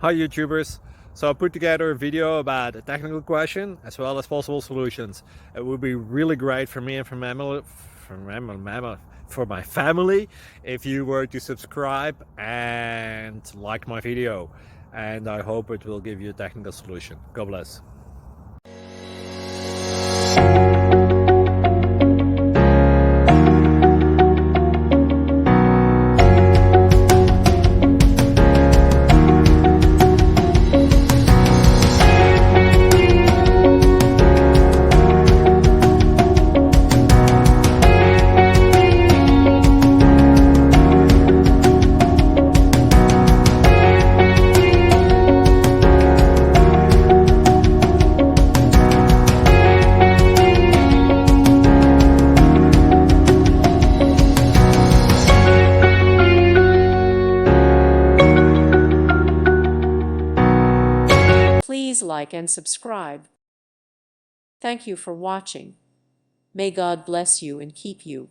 Hi YouTubers! So I put together a video about a technical question as well as possible solutions. It would be really great for me and for my family if you were to subscribe and like my video, and I hope it will give you a technical solution. God bless. Please like and subscribe. Thank you for watching. May God bless you and keep you.